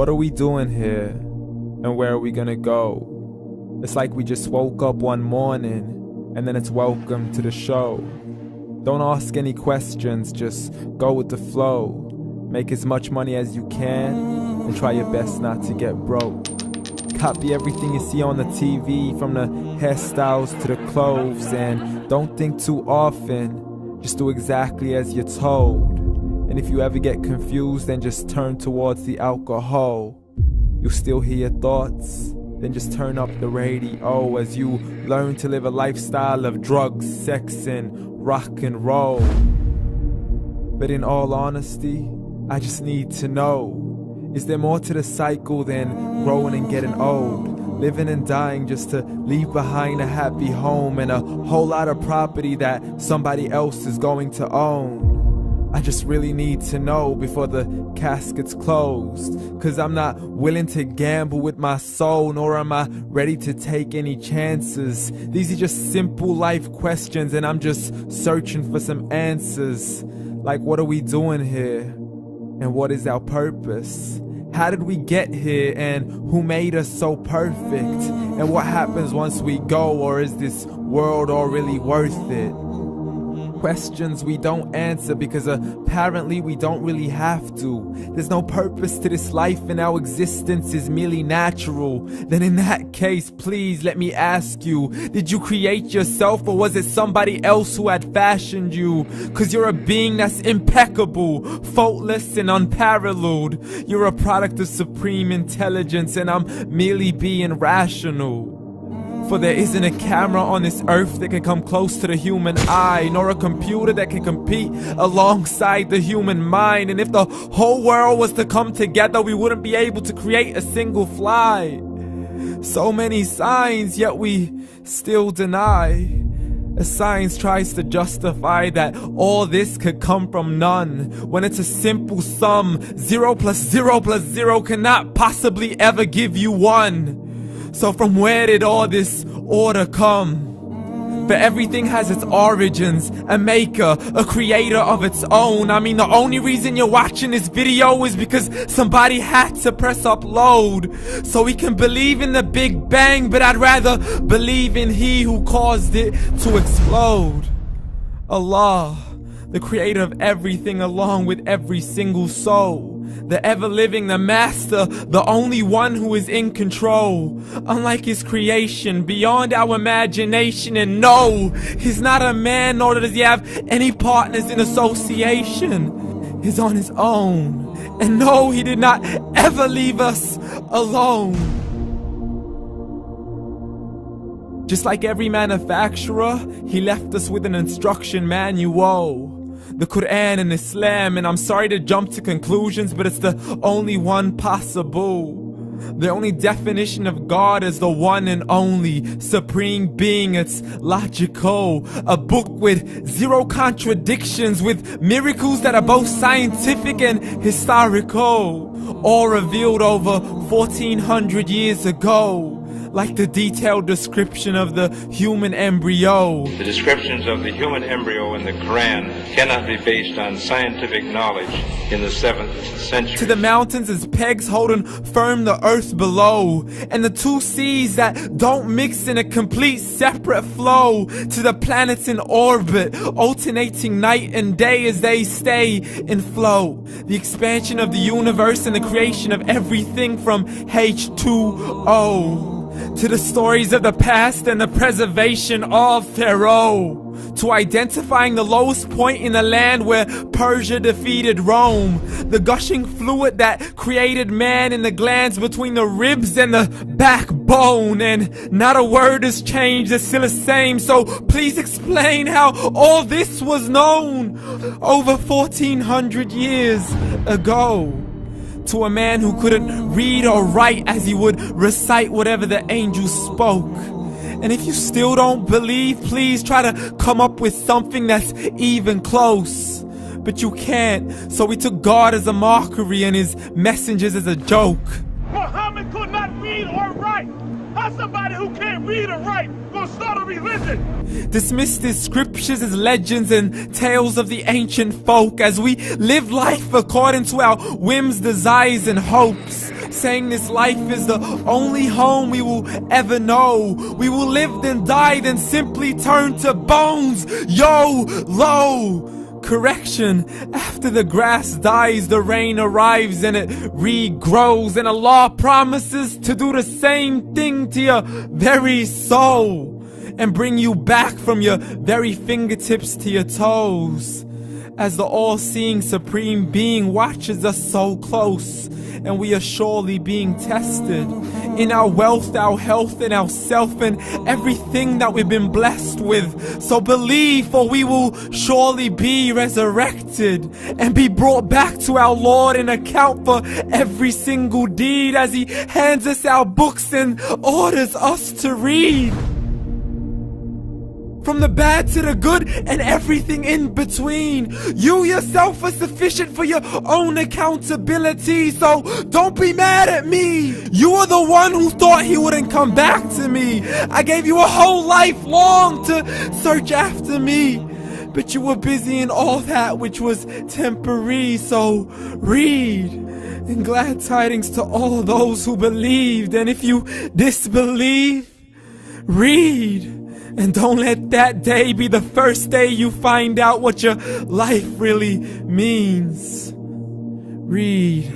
What are we doing here? And where are we gonna go? It's like we just woke up one morning and then it's welcome to the show. Don't ask any questions, just go with the flow. Make as much money as you can and try your best not to get broke. Copy everything you see on the TV, from the hairstyles to the clothes, and don't think too often, just do exactly as you're told. And if you ever get confused, then just turn towards the alcohol. You'll still hear your thoughts, then just turn up the radio as you learn to live a lifestyle of drugs, sex, and rock and roll. But in all honesty, I just need to know, is there more to the cycle than growing and getting old? Living and dying just to leave behind a happy home and a whole lot of property that somebody else is going to own. I just really need to know before the casket's closed, 'cause I'm not willing to gamble with my soul, nor am I ready to take any chances. These are just simple life questions and I'm just searching for some answers. Like, what are we doing here? And what is our purpose? How did we get here, and who made us so perfect? And what happens once we go, or is this world all really worth it? Questions we don't answer because apparently we don't really have to. There's no purpose to this life and our existence is merely natural. Then in that case, please let me ask you, did you create yourself, or was it somebody else who had fashioned you? 'Cause you're a being that's impeccable, faultless and unparalleled. You're a product of supreme intelligence and I'm merely being rational. For there isn't a camera on this earth that can come close to the human eye, nor a computer that can compete alongside the human mind. And if the whole world was to come together, we wouldn't be able to create a single fly. So many signs, yet we still deny. As science tries to justify that all this could come from none, when it's a simple sum. 0 plus 0 plus 0 cannot possibly ever give you 1. So from where did all this order come? For everything has its origins, a maker, a creator of its own. I mean, the only reason you're watching this video is because somebody had to press upload. So we can believe in the Big Bang, but I'd rather believe in He who caused it to explode. Allah, the creator of everything along with every single soul. The ever-living, the master, the only one who is in control. Unlike his creation, beyond our imagination. And no, he's not a man, nor does he have any partners in association. He's on his own. And no, he did not ever leave us alone. Just like every manufacturer, he left us with an instruction manual. The Quran and Islam, and I'm sorry to jump to conclusions, but it's the only one possible. The only definition of God is the one and only supreme being. It's logical, a book with 0 contradictions, with miracles that are both scientific and historical, all revealed over 1400 years ago. Like the detailed description of the human embryo. The descriptions of the human embryo in the Quran cannot be based on scientific knowledge in the 7th century. To the mountains as pegs holding firm the earth below, and the 2 seas that don't mix in a complete separate flow. To the planets in orbit, alternating night and day as they stay in flow. The expansion of the universe and the creation of everything from H2O. To the stories of the past and the preservation of Pharaoh. To identifying the lowest point in the land where Persia defeated Rome. The gushing fluid that created man in the glands between the ribs and the backbone. And not a word has changed, it's still the same. So please explain how all this was known over 1400 years ago. To a man who couldn't read or write, as he would recite whatever the angels spoke. And if you still don't believe, please try to come up with something that's even close. But you can't, so we took God as a mockery and his messengers as a joke. Muhammad could not read or write. How's somebody who can't read or write gonna start a religion? Dismissed his scriptures as legends and tales of the ancient folk, as we live life according to our whims, desires, and hopes. saying this life is the only home we will ever know. We will live then die, then simply turn to bones. YOLO! Correction, after the grass dies, the rain arrives and it regrows, and Allah promises to do the same thing to your very soul and bring you back from your very fingertips to your toes, as the all-seeing supreme being watches us so close, and we are surely being tested in our wealth, our health, and our self, and everything that we've been blessed with. So believe, for we will surely be resurrected and be brought back to our Lord and account for every single deed, as He hands us our books and orders us to read. From the bad to the good and everything in between. You yourself are sufficient for your own accountability, so don't be mad at me. You are the one who thought He wouldn't come back to me. I gave you a whole life long to search after me, but you were busy in all that which was temporary. So read, and glad tidings to all those who believed. And if you disbelieve, read. And don't let that day be the first day you find out what your life really means. Read.